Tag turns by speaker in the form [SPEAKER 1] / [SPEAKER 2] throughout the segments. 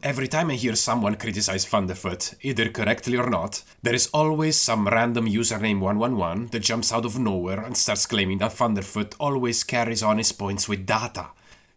[SPEAKER 1] Every time I hear someone criticize Thunderfoot, either correctly or not, there is always some random username 111 that jumps out of nowhere and starts claiming that Thunderfoot always carries on his points with data,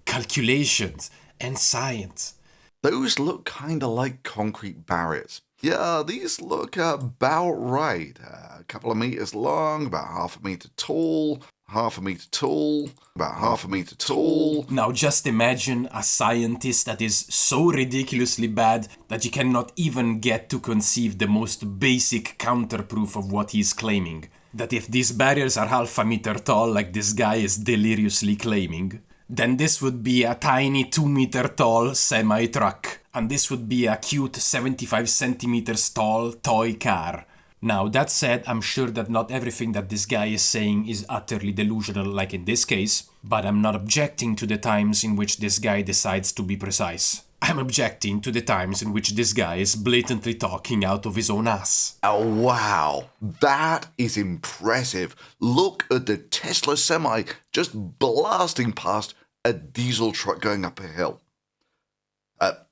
[SPEAKER 1] calculations, and science.
[SPEAKER 2] Those look kinda like concrete barriers. Yeah, these look about right. A couple of meters long, about half a meter tall, half a meter tall, about half a meter tall.
[SPEAKER 1] Now just imagine a scientist that is so ridiculously bad that you cannot even get to conceive the most basic counterproof of what he's claiming. That if these barriers are half a meter tall like this guy is deliriously claiming, then this would be a tiny 2-meter tall semi-truck, and this would be a cute 75 centimeters tall toy car. Now, that said, I'm sure that not everything that this guy is saying is utterly delusional like in this case, but I'm not objecting to the times in which this guy decides to be precise. I'm objecting to the times in which this guy is blatantly talking out of his own ass.
[SPEAKER 2] Oh wow, that is impressive. Look at the Tesla semi just blasting past a diesel truck going up a hill.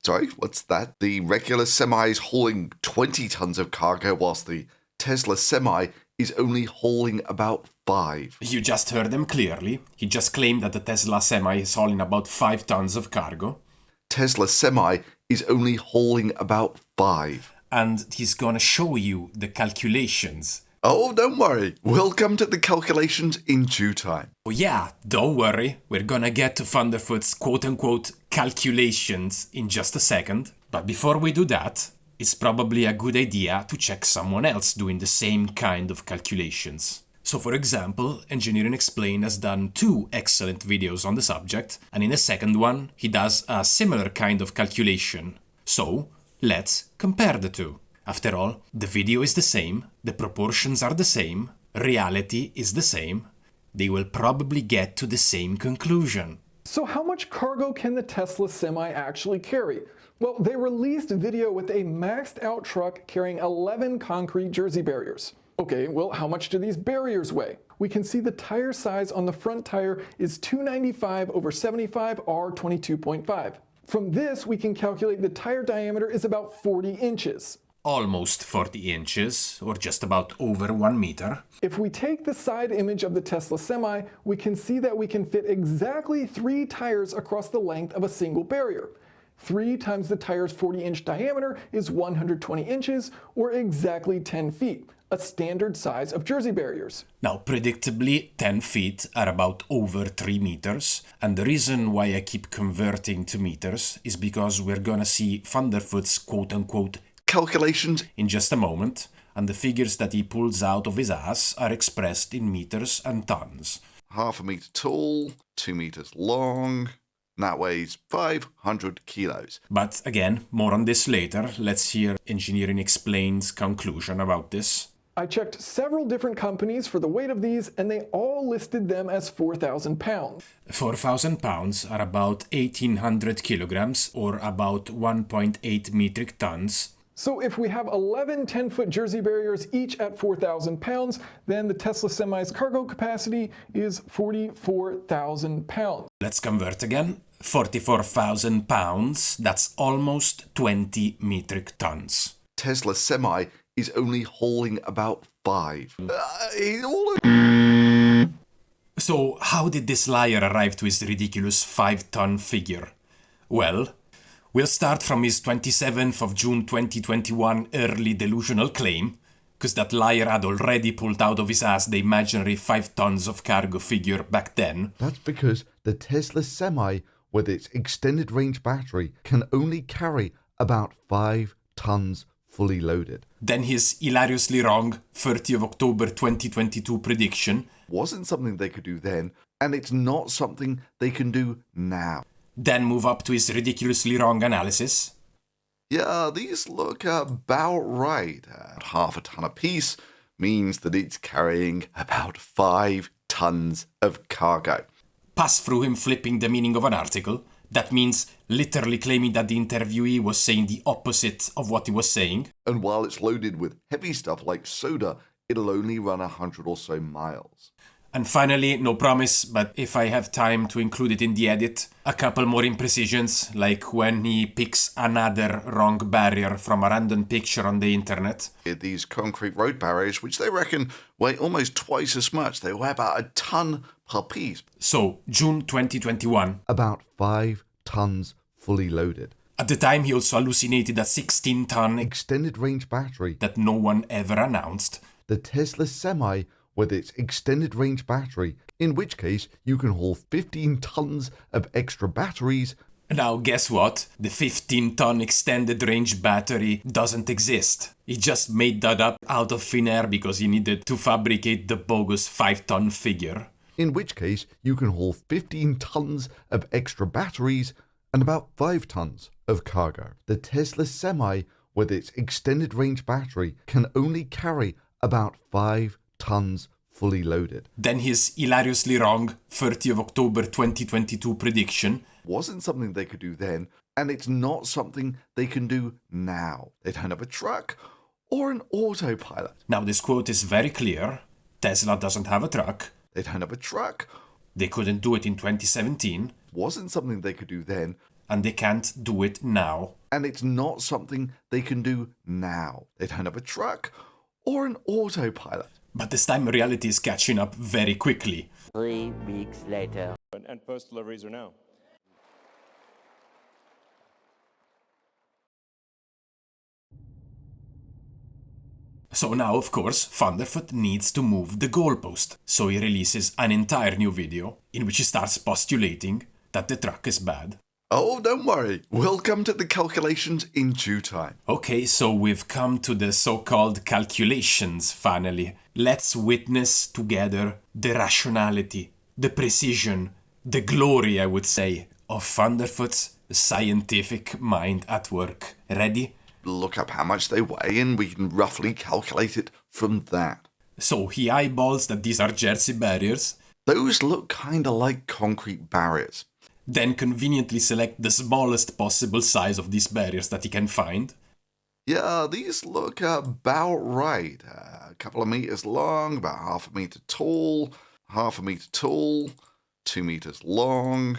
[SPEAKER 2] Sorry, what's that? The regular semi is hauling 20 tons of cargo whilst the Tesla semi is only hauling about 5.
[SPEAKER 1] You just heard him clearly. He just claimed that the Tesla semi is hauling about 5 tons of cargo.
[SPEAKER 2] Tesla semi is only hauling about 5.
[SPEAKER 1] And he's gonna show you the calculations.
[SPEAKER 2] Oh, don't worry. We'll come to the calculations in due time.
[SPEAKER 1] Oh yeah, don't worry. We're gonna get to Thunderfoot's quote-unquote calculations in just a second. But before we do that, it's probably a good idea to check someone else doing the same kind of calculations. So for example, Engineering Explained has done 2 excellent videos on the subject, and in the second one, he does a similar kind of calculation. So, let's compare the two. After all, the video is the same, the proportions are the same, reality is the same. They will probably get to the same conclusion.
[SPEAKER 3] So how much cargo can the Tesla semi actually carry? Well, they released a video with a maxed out truck carrying 11 concrete jersey barriers. Okay, well, how much do these barriers weigh? We can see the tire size on the front tire is 295 over 75 R 22.5. From this, we can calculate the tire diameter is about 40 inches.
[SPEAKER 1] Almost 40 inches, or just about over 1 meter.
[SPEAKER 3] If we take the side image of the Tesla semi, we can see that we can fit exactly 3 tires across the length of a single barrier. 3 times the tire's 40-inch diameter is 120 inches, or exactly 10 feet, a standard size of jersey barriers.
[SPEAKER 1] Now, predictably, 10 feet are about over 3 meters, and the reason why I keep converting to meters is because we're gonna see Thunderfoot's quote-unquote
[SPEAKER 2] calculations
[SPEAKER 1] in just a moment, and the figures that he pulls out of his ass are expressed in meters and tons.
[SPEAKER 2] Half a meter tall, 2 meters long, and that weighs 500 kilos.
[SPEAKER 1] But again, more on this later. Let's hear Engineering Explained's conclusion about this.
[SPEAKER 3] I checked several different companies for the weight of these, and they all listed them as 4,000 pounds.
[SPEAKER 1] 4,000 pounds are about 1,800 kilograms, or about 1.8 metric tons.
[SPEAKER 3] So if we have 11 10-foot jersey barriers each at 4,000 pounds, then the Tesla semi's cargo capacity is 44,000 pounds.
[SPEAKER 1] Let's convert again. 44,000 pounds, that's almost 20 metric tons.
[SPEAKER 2] Tesla semi is only hauling about 5.
[SPEAKER 1] So how did this liar arrive to his ridiculous 5-ton figure? Well, we'll start from his 27th of June 2021 early delusional claim, because that liar had already pulled out of his ass the imaginary 5 tons of cargo figure back then.
[SPEAKER 2] That's because the Tesla semi, with its extended range battery, can only carry about 5 tons fully loaded.
[SPEAKER 1] Then his hilariously wrong 30th of October 2022 prediction
[SPEAKER 2] wasn't something they could do then, and it's not something they can do now.
[SPEAKER 1] Then move up to his ridiculously wrong analysis.
[SPEAKER 2] Yeah, these look about right. Half a ton apiece means that it's carrying about 5 tons of cargo.
[SPEAKER 1] Pass through him flipping the meaning of an article. That means literally claiming that the interviewee was saying the opposite of what he was saying.
[SPEAKER 2] And while it's loaded with heavy stuff like soda, it'll only run 100 or so miles.
[SPEAKER 1] And finally, no promise, but if I have time to include it in the edit, a couple more imprecisions, like when he picks another wrong barrier from a random picture on the internet.
[SPEAKER 2] These concrete road barriers, which they reckon weigh almost twice as much. They weigh about a ton per piece.
[SPEAKER 1] So, June 2021.
[SPEAKER 2] About 5 tons fully loaded.
[SPEAKER 1] At the time, he also hallucinated a 16-ton
[SPEAKER 2] Extended range battery
[SPEAKER 1] that no one ever announced.
[SPEAKER 2] The Tesla Semi with its extended range battery, in which case you can haul 15 tons of extra batteries.
[SPEAKER 1] Now, guess what? The 15-ton extended range battery doesn't exist. He just made that up out of thin air because he needed to fabricate the bogus 5-ton figure.
[SPEAKER 2] In which case you can haul 15 tons of extra batteries and about 5 tons of cargo. The Tesla Semi with its extended range battery can only carry about 5 tons fully loaded.
[SPEAKER 1] Then his hilariously wrong 30th of October 2022 prediction
[SPEAKER 2] wasn't something they could do then, and it's not something they can do now. They don't have a truck or an autopilot.
[SPEAKER 1] Now this quote is very clear. Tesla doesn't have a truck.
[SPEAKER 2] They don't have a truck.
[SPEAKER 1] They couldn't do it in 2017.
[SPEAKER 2] Wasn't something they could do then.
[SPEAKER 1] And they can't do it now.
[SPEAKER 2] And it's not something they can do now. They don't have a truck or an autopilot.
[SPEAKER 1] But this time reality is catching up very quickly.
[SPEAKER 4] 3 weeks later.
[SPEAKER 5] And post deliveries are now.
[SPEAKER 1] So now, of course, Thunderfoot needs to move the goalpost. So he releases an entire new video in which he starts postulating that the truck is bad.
[SPEAKER 2] Oh, don't worry. We'll come to the calculations in due time.
[SPEAKER 1] Okay, so we've come to the so-called calculations, finally. Let's witness together the rationality, the precision, the glory, I would say, of Thunderfoot's scientific mind at work. Ready?
[SPEAKER 2] Look up how much they weigh and we can roughly calculate it from that.
[SPEAKER 1] So he eyeballs that these are Jersey barriers.
[SPEAKER 2] Those look kinda like concrete barriers.
[SPEAKER 1] Then conveniently select the smallest possible size of these barriers that he can find.
[SPEAKER 2] Yeah, these look about right. A couple of meters long, about half a meter tall, 2 meters long.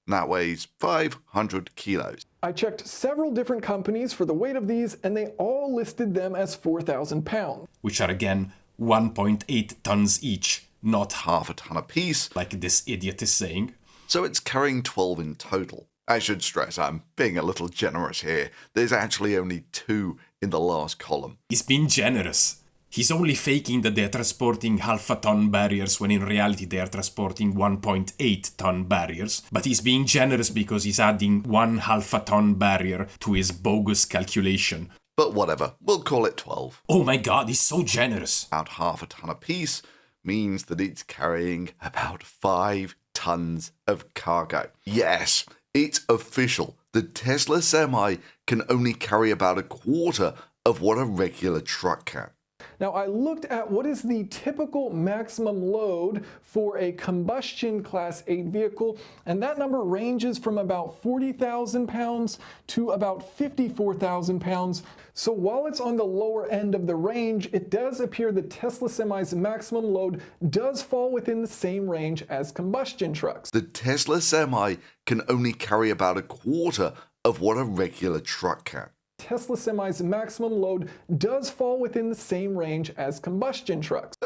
[SPEAKER 2] And that weighs 500 kilos.
[SPEAKER 3] I checked several different companies for the weight of these, and they all listed them as 4,000 pounds.
[SPEAKER 1] Which are again 1.8 tons each, not
[SPEAKER 2] half a ton apiece,
[SPEAKER 1] like this idiot is saying.
[SPEAKER 2] So it's carrying 12 in total. I should stress I'm being a little generous here. There's actually only 2 in the last column.
[SPEAKER 1] He's being generous. He's only faking that they're transporting half-a-ton barriers when in reality they are transporting 1.8 ton barriers. But he's being generous because he's adding 1 half-a-ton barrier to his bogus calculation.
[SPEAKER 2] But whatever, we'll call it 12.
[SPEAKER 1] Oh my god, he's so generous.
[SPEAKER 2] About half a ton apiece means that it's carrying about 5 tons of cargo. Yes, it's official. The Tesla Semi can only carry about a quarter of what a regular truck can.
[SPEAKER 3] Now, I looked at what is the typical maximum load for a combustion Class 8 vehicle, and that number ranges from about 40,000 pounds to about 54,000 pounds. So while it's on the lower end of the range, it does appear the Tesla Semi's maximum load does fall within the same range as combustion trucks.
[SPEAKER 2] The Tesla Semi can only carry about a quarter of what a regular truck can.
[SPEAKER 3] Tesla Semi's maximum load does fall within the same range as combustion trucks.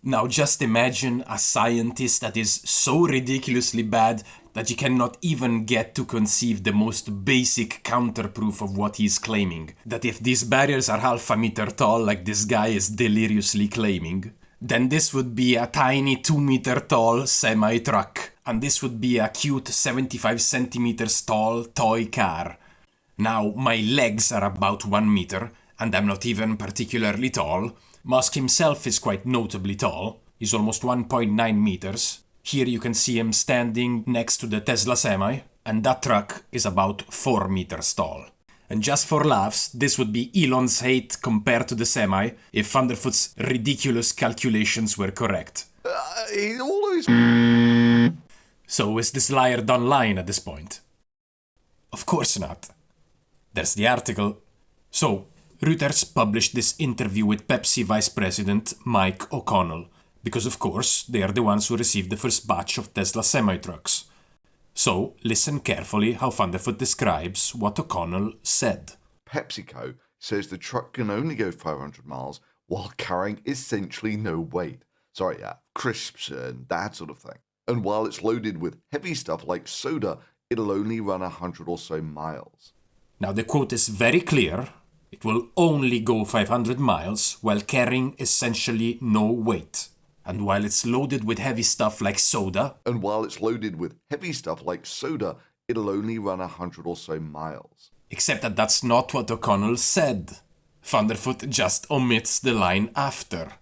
[SPEAKER 1] Now just imagine a scientist that is so ridiculously bad that he cannot even get to conceive the most basic counterproof of what he's claiming. That if these barriers are half a meter tall like this guy is deliriously claiming, then this would be a tiny 2-meter tall semi-truck. And this would be a cute 75 centimeters tall toy car. Now, my legs are about 1 meter, and I'm not even particularly tall. Musk himself is quite notably tall. He's almost 1.9 meters. Here you can see him standing next to the Tesla Semi, and that truck is about 4 meters tall. And just for laughs, this would be Elon's height compared to the Semi if Thunderfoot's ridiculous calculations were correct. So is this liar done lying at this point? Of course not. There's the article. So, Reuters published this interview with Pepsi Vice President Mike O'Connell, because of course they are the ones who received the first batch of Tesla semi-trucks. So, listen carefully how Thunderfoot describes what O'Connell said.
[SPEAKER 2] PepsiCo says the truck can only go 500 miles while carrying essentially no weight. Crisps and that sort of thing. And while it's loaded with heavy stuff like soda, it'll only run 100 or so miles.
[SPEAKER 1] Now the quote is very clear. It will only go 500 miles while carrying essentially no weight. And while it's loaded with heavy stuff like soda,
[SPEAKER 2] it'll only run 100 or so miles.
[SPEAKER 1] Except that that's not what O'Connell said. Thunderfoot just omits the line after.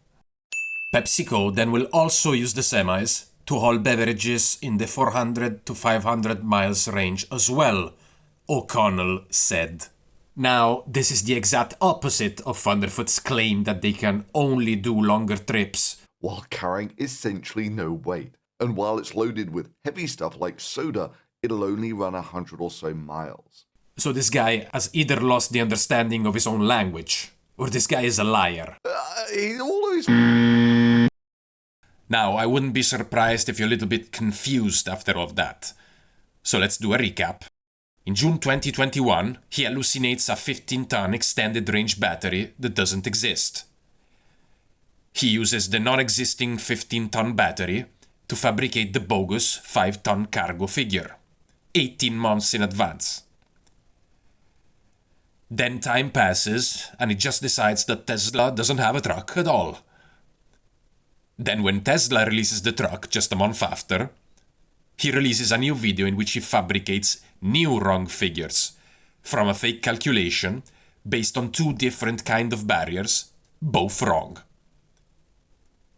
[SPEAKER 1] PepsiCo then will also use the semis to haul beverages in the 400 to 500 miles range as well, O'Connell said. Now, this is the exact opposite of Thunderfoot's claim that they can only do longer trips
[SPEAKER 2] while carrying essentially no weight. And while it's loaded with heavy stuff like soda, it'll only run 100 or so miles.
[SPEAKER 1] So this guy has either lost the understanding of his own language, or this guy is a liar.
[SPEAKER 2] He always...
[SPEAKER 1] Now, I wouldn't be surprised if you're a little bit confused after all of that. So let's do a recap. In June 2021, he hallucinates a 15-ton extended range battery that doesn't exist. He uses the non-existing 15-ton battery to fabricate the bogus 5-ton cargo figure, 18 months in advance. Then time passes, and he just decides that Tesla doesn't have a truck at all. Then when Tesla releases the truck just a month after, he releases a new video in which he fabricates new wrong figures from a fake calculation based on two different kind of barriers, both wrong.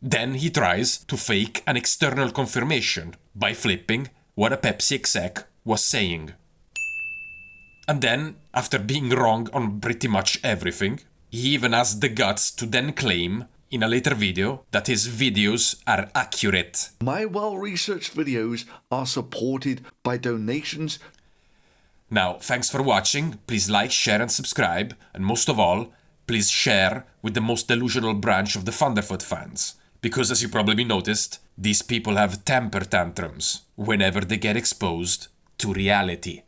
[SPEAKER 1] Then he tries to fake an external confirmation by flipping what a Pepsi exec was saying. And then, after being wrong on pretty much everything, he even has the guts to then claim in a later video that his videos are accurate.
[SPEAKER 2] My well-researched videos are supported by donations.
[SPEAKER 1] Now, thanks for watching. Please like, share and subscribe. And most of all, please share with the most delusional branch of the Thunderfoot fans. Because as you probably noticed, these people have temper tantrums whenever they get exposed to reality.